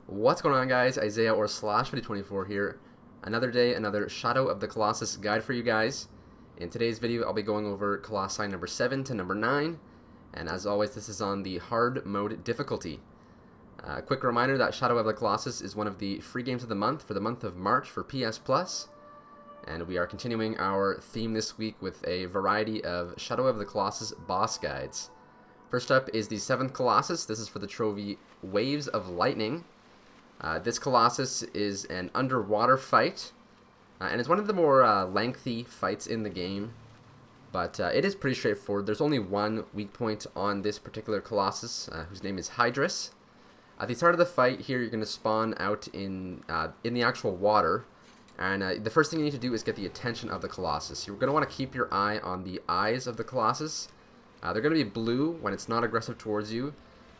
What's going on, guys? Isaiah or Slash 2024 here. Another day, another Shadow of the Colossus guide for you guys. In today's video, I'll be going over Colossi number 7 to number 9. And as always, this is on the hard mode difficulty. Quick reminder that Shadow of the Colossus is one of the free games of the month for the month of March for PS Plus. And we are continuing our theme this week with a variety of Shadow of the Colossus boss guides. First up is the 7th Colossus. This is for the trophy Waves of Lightning. This Colossus is an underwater fight, and it's one of the more lengthy fights in the game, but it is pretty straightforward. There's only one weak point on this particular Colossus, whose name is Hydrus. At the start of the fight here, you're going to spawn out in the actual water, and the first thing you need to do is get the attention of the Colossus. You're going to want to keep your eye on the eyes of the Colossus. They're going to be blue when it's not aggressive towards you.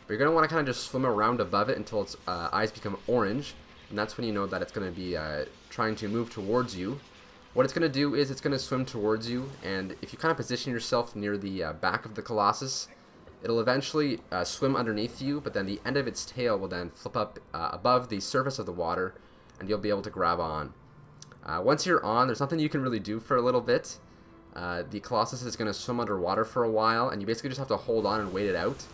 But you're going to want to kind of just swim around above it until its eyes become orange, and that's when you know that it's going to be trying to move towards you. What it's going to do is it's going to swim towards you, and if you kind of position yourself near the back of the Colossus, it'll eventually swim underneath you, but then the end of its tail will then flip up above the surface of the water, and you'll be able to grab on. Once you're on, there's nothing you can really do for a little bit. The Colossus is going to swim underwater for a while, and you basically just have to hold on and wait it out.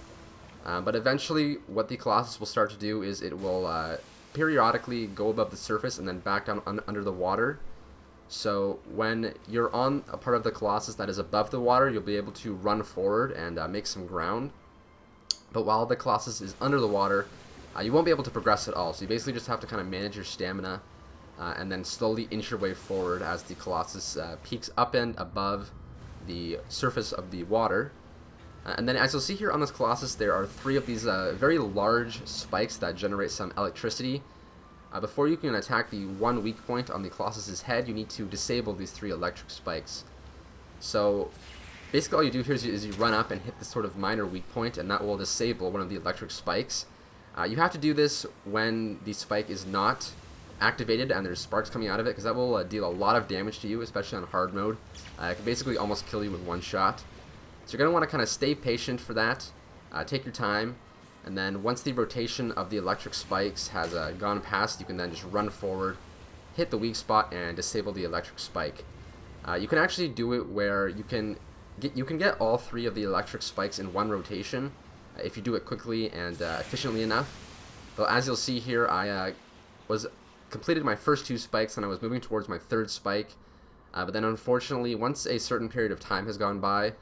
But eventually, what the Colossus will start to do is it will periodically go above the surface and then back down under the water. So when you're on a part of the Colossus that is above the water, you'll be able to run forward and make some ground. But while the Colossus is under the water, you won't be able to progress at all. So you basically just have to kind of manage your stamina and then slowly inch your way forward as the Colossus peaks up and above the surface of the water. And then, as you'll see here on this Colossus, there are 3 of these very large spikes that generate some electricity. Before you can attack the one weak point on the Colossus's head, you need to disable these 3 electric spikes. So, basically all you do here is you run up and hit this sort of minor weak point, and that will disable one of the electric spikes. You have to do this when the spike is not activated and there's sparks coming out of it, because that will deal a lot of damage to you, especially on hard mode. It can basically almost kill you with one shot. So you're going to want to kind of stay patient for that, take your time, and then once the rotation of the electric spikes has gone past, you can then just run forward, hit the weak spot, and disable the electric spike. You can actually do it where you can get all 3 of the electric spikes in one rotation if you do it quickly and efficiently enough. But as you'll see here, I completed my first 2 spikes and I was moving towards my 3rd spike, but then unfortunately, once a certain period of time has gone by,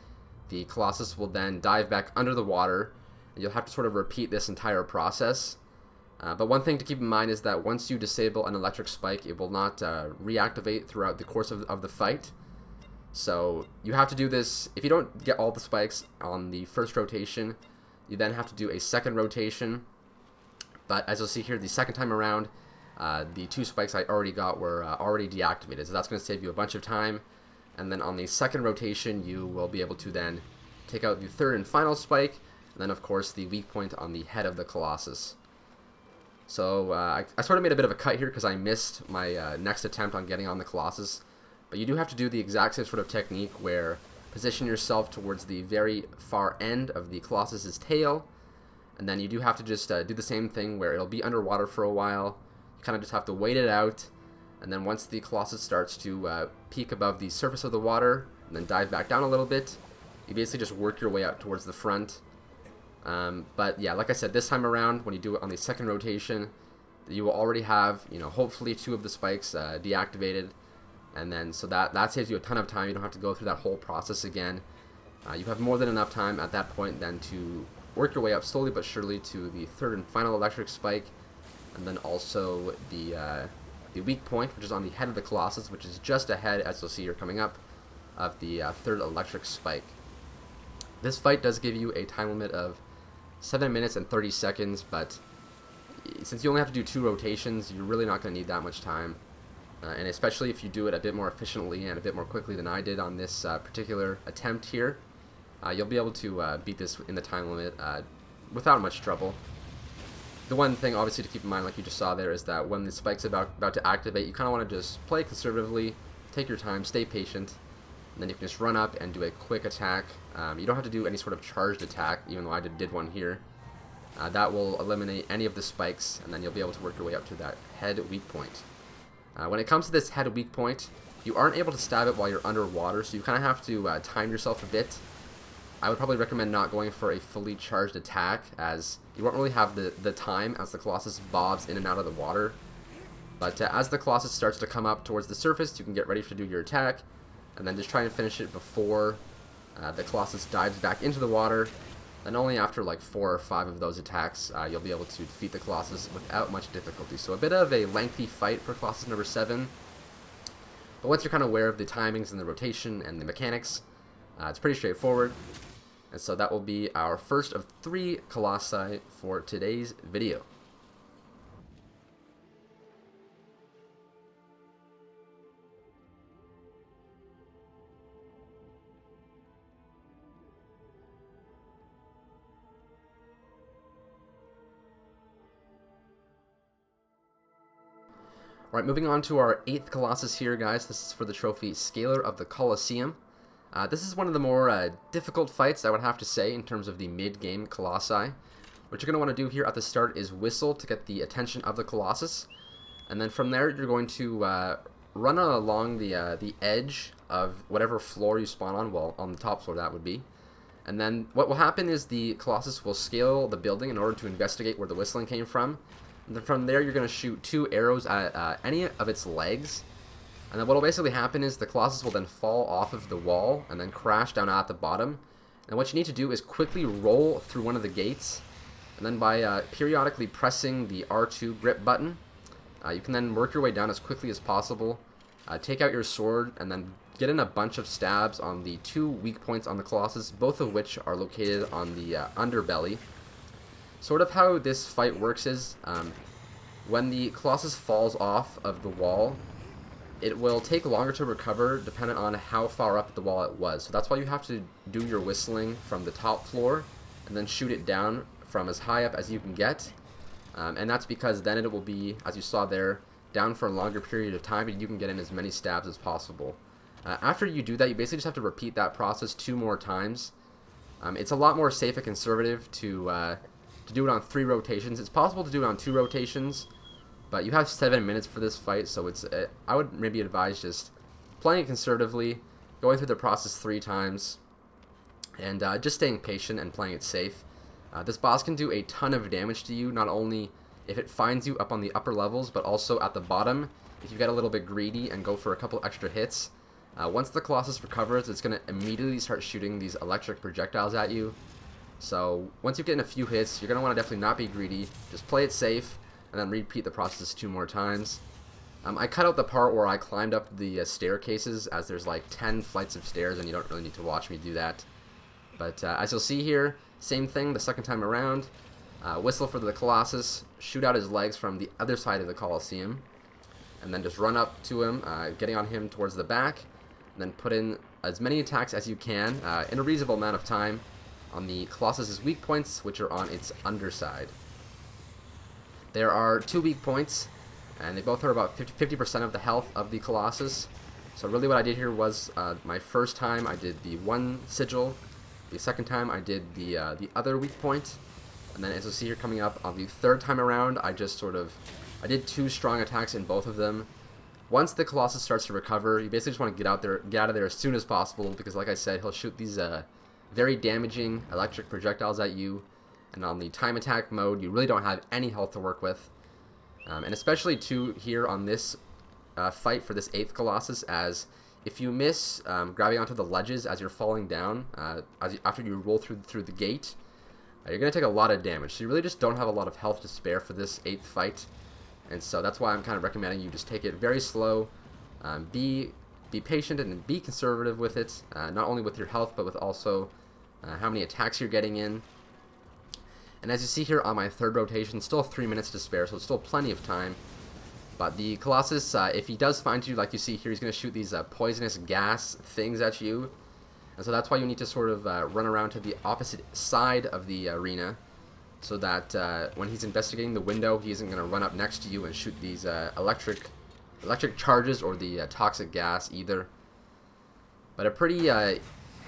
the Colossus will then dive back under the water, and you'll have to sort of repeat this entire process. But one thing to keep in mind is that once you disable an electric spike, it will not reactivate throughout the course of the fight. So you have to do this. If you don't get all the spikes on the first rotation, you then have to do a 2nd rotation. But as you'll see here, the 2nd time around, the 2 spikes I already got were already deactivated, so that's going to save you a bunch of time. And then on the 2nd rotation, you will be able to then take out the 3rd and final spike, and then of course the weak point on the head of the Colossus. So I sort of made a bit of a cut here because I missed my next attempt on getting on the Colossus. But you do have to do the exact same sort of technique where position yourself towards the very far end of the Colossus's tail, and then you do have to just do the same thing where it'll be underwater for a while. You kind of just have to wait it out. And then once the Colossus starts to peak above the surface of the water and then dive back down a little bit, you basically just work your way out towards the front. But yeah, like I said, this time around, when you do it on the 2nd rotation, you will already have, hopefully 2 of the spikes deactivated. And then, so that saves you a ton of time. You don't have to go through that whole process again. You have more than enough time at that point then to work your way up slowly but surely to the 3rd and final electric spike. And then also the weak point, which is on the head of the Colossus, which is just ahead, as you'll see here coming up, of the 3rd electric spike. This fight does give you a time limit of 7 minutes and 30 seconds, but since you only have to do 2 rotations, you're really not going to need that much time. And especially if you do it a bit more efficiently and a bit more quickly than I did on this particular attempt here, you'll be able to beat this in the time limit without much trouble. The one thing, obviously, to keep in mind, like you just saw there, is that when the spike's about to activate, you kind of want to just play conservatively, take your time, stay patient, and then you can just run up and do a quick attack. You don't have to do any sort of charged attack, even though I did one here. That will eliminate any of the spikes, and then you'll be able to work your way up to that head weak point. When it comes to this head weak point, you aren't able to stab it while you're underwater, so you kind of have to time yourself a bit. I would probably recommend not going for a fully charged attack, as you won't really have the time as the Colossus bobs in and out of the water. But as the Colossus starts to come up towards the surface, you can get ready to do your attack, and then just try and finish it before the Colossus dives back into the water. And only after like 4 or 5 of those attacks, you'll be able to defeat the Colossus without much difficulty. So a bit of a lengthy fight for Colossus number 7. But once you're kind of aware of the timings and the rotation and the mechanics, it's pretty straightforward. And so that will be our first of 3 Colossi for today's video. Alright, moving on to our 8th Colossus here, guys. This is for the trophy Scaler of the Colosseum. This is one of the more difficult fights, I would have to say, in terms of the mid-game Colossi. What you're going to want to do here at the start is whistle to get the attention of the Colossus. And then from there, you're going to run along the edge of whatever floor you spawn on, well, on the top floor that would be. And then what will happen is the Colossus will scale the building in order to investigate where the whistling came from. And then from there, you're going to shoot 2 arrows at any of its legs. And then what will basically happen is the Colossus will then fall off of the wall and then crash down at the bottom. And what you need to do is quickly roll through one of the gates. And then by periodically pressing the R2 grip button, you can then work your way down as quickly as possible. Take out your sword and then get in a bunch of stabs on the 2 weak points on the Colossus, both of which are located on the underbelly. Sort of how this fight works is, when the Colossus falls off of the wall, it will take longer to recover depending on how far up the wall it was. So that's why you have to do your whistling from the top floor and then shoot it down from as high up as you can get. And that's because then it will be, as you saw there, down for a longer period of time, and you can get in as many stabs as possible. After you do that, you basically just have to repeat that process 2 more times. It's a lot more safe and conservative to do it on 3 rotations. It's possible to do it on 2 rotations, but you have 7 minutes for this fight, so it's I would maybe advise just playing it conservatively, going through the process 3 times, and just staying patient and playing it safe. This boss can do a ton of damage to you, not only if it finds you up on the upper levels, but also at the bottom if you get a little bit greedy and go for a couple extra hits. Once the Colossus recovers, it's going to immediately start shooting these electric projectiles at you. So once you get in a few hits, you're going to want to definitely not be greedy. Just play it safe, and then repeat the process 2 more times. I cut out the part where I climbed up the staircases, as there's like 10 flights of stairs, and you don't really need to watch me do that. But as you'll see here, same thing the second time around. Whistle for the Colossus, shoot out his legs from the other side of the Colosseum, and then just run up to him, getting on him towards the back, and then put in as many attacks as you can in a reasonable amount of time on the Colossus's weak points, which are on its underside. There are 2 weak points, and they both are about 50% of the health of the Colossus. So really what I did here was, my first time I did the 1 sigil, the second time I did the other weak point, and then as you'll see here coming up on the 3rd time around, I did 2 strong attacks in both of them. Once the Colossus starts to recover, you basically just want to get out of there as soon as possible, because like I said, he'll shoot these very damaging electric projectiles at you, and on the time attack mode, you really don't have any health to work with. And especially too here on this fight for this 8th Colossus, as if you miss grabbing onto the ledges as you're falling down, after you roll through the gate, you're going to take a lot of damage. So you really just don't have a lot of health to spare for this 8th fight. And so that's why I'm kind of recommending you just take it very slow, be patient and be conservative with it, not only with your health, but with also how many attacks you're getting in. And as you see here on my 3rd rotation, still 3 minutes to spare, so it's still plenty of time. But the Colossus, if he does find you, like you see here, he's going to shoot these poisonous gas things at you. And so that's why you need to sort of run around to the opposite side of the arena, so that when he's investigating the window, he isn't going to run up next to you and shoot these electric charges or the toxic gas either. But a pretty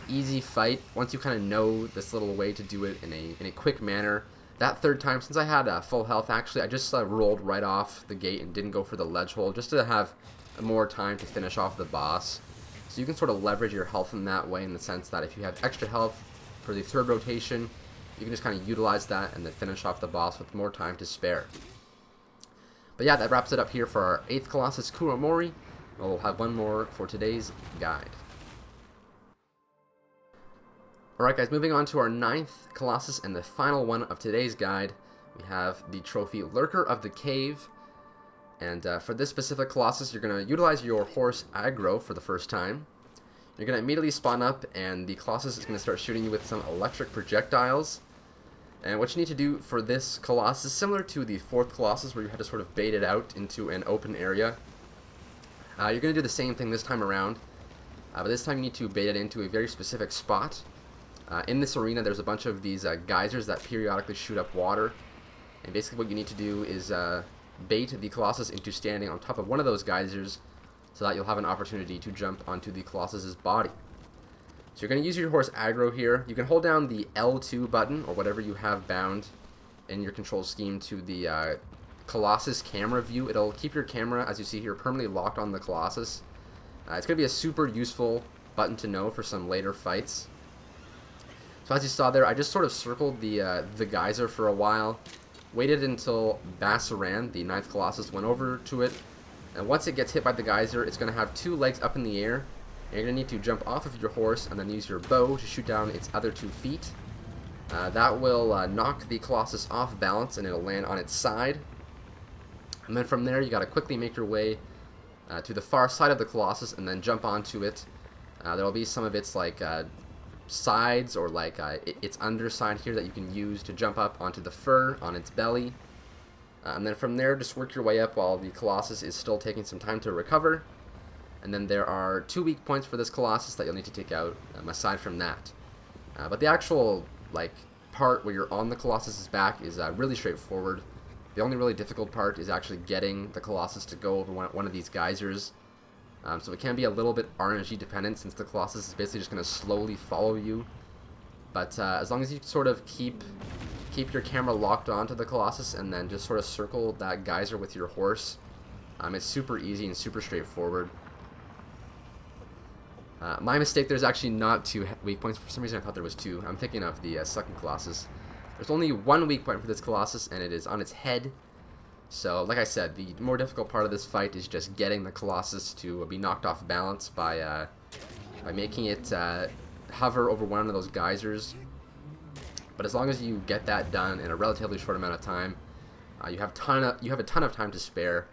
easy fight once you kind of know this little way to do it in a quick manner that third time, since I had full health, actually, I just rolled right off the gate and didn't go for the ledge hold, just to have more time to finish off the boss. So you can sort of leverage your health in that way, in the sense that if you have extra health for the third rotation, you can just kind of utilize that and then finish off the boss with more time to spare. But yeah, that wraps it up here for our 8th Colossus, Kuromori. We'll have one more for today's guide. Alright guys, moving on to our 9th Colossus and the final one of today's guide. We have the trophy Lurker of the Cave. And for this specific Colossus, you're going to utilize your horse aggro for the first time. You're going to immediately spawn up, and the Colossus is going to start shooting you with some electric projectiles. And what you need to do for this Colossus, similar to the 4th Colossus where you had to sort of bait it out into an open area, you're going to do the same thing this time around. But this time you need to bait it into a very specific spot. In this arena, there's a bunch of these geysers that periodically shoot up water. And basically what you need to do is bait the Colossus into standing on top of one of those geysers, so that you'll have an opportunity to jump onto the Colossus's body. So you're going to use your horse aggro here. You can hold down the L2 button, or whatever you have bound in your control scheme, to the Colossus camera view. It'll keep your camera, as you see here, permanently locked on the Colossus. It's going to be a super useful button to know for some later fights. So as you saw there, I just sort of circled the geyser for a while, waited until Bassaran, the 9th Colossus, went over to it, and once it gets hit by the geyser, it's going to have 2 legs up in the air, and you're going to need to jump off of your horse and then use your bow to shoot down its other 2 feet. That will knock the Colossus off balance, and it'll land on its side. And then from there, you got to quickly make your way to the far side of the Colossus and then jump onto it. There will be some of its sides, or its underside here, that you can use to jump up onto the fur on its belly. And then from there, just work your way up while the Colossus is still taking some time to recover. And then there are 2 weak points for this Colossus that you'll need to take out, aside from that. But the actual part where you're on the Colossus's back is really straightforward. The only really difficult part is actually getting the Colossus to go over one of these geysers. So it can be a little bit RNG dependent, since the Colossus is basically just going to slowly follow you. But as long as you sort of keep your camera locked onto the Colossus and then just sort of circle that geyser with your horse, it's super easy and super straightforward. My mistake, there's actually not 2 weak points. For some reason I thought there was 2. I'm thinking of the 2nd Colossus. There's only 1 weak point for this Colossus, and it is on its head. So, like I said, the more difficult part of this fight is just getting the Colossus to be knocked off balance by making it hover over one of those geysers. But as long as you get that done in a relatively short amount of time, you have a ton of time to spare.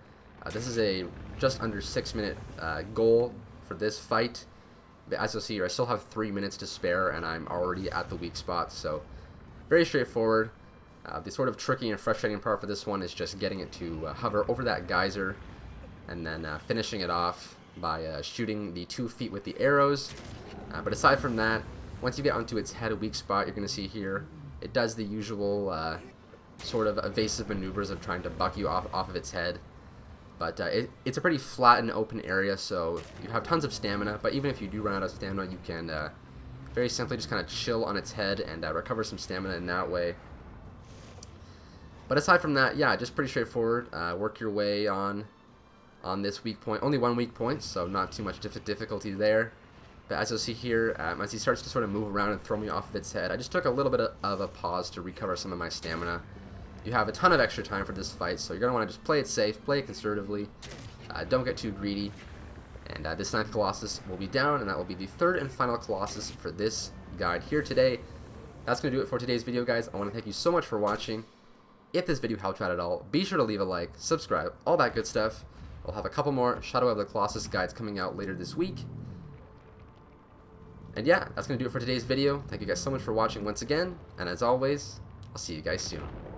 This is a just under 6-minute goal for this fight. But as you'll see here, I still have 3 minutes to spare, and I'm already at the weak spot. So, very straightforward. The sort of tricky and frustrating part for this one is just getting it to hover over that geyser, and then finishing it off by shooting the 2 feet with the arrows. But aside from that, once you get onto its head, a weak spot, you're going to see here, it does the usual sort of evasive maneuvers of trying to buck you off of its head. But it's a pretty flat and open area, so you have tons of stamina. But even if you do run out of stamina, you can very simply just kind of chill on its head and recover some stamina in that way. But aside from that, yeah, just pretty straightforward. Work your way on this weak point. Only 1 weak point, so not too much difficulty there. But as you'll see here, as he starts to sort of move around and throw me off of its head, I just took a little bit of a pause to recover some of my stamina. You have a ton of extra time for this fight, so you're going to want to just play it safe, play it conservatively, don't get too greedy. And this 9th Colossus will be down, and that will be the 3rd and final Colossus for this guide here today. That's going to do it for today's video, guys. I want to thank you so much for watching. If this video helped you out at all, be sure to leave a like, subscribe, all that good stuff. We'll have a couple more Shadow of the Colossus guides coming out later this week. And yeah, that's going to do it for today's video. Thank you guys so much for watching once again, and as always, I'll see you guys soon.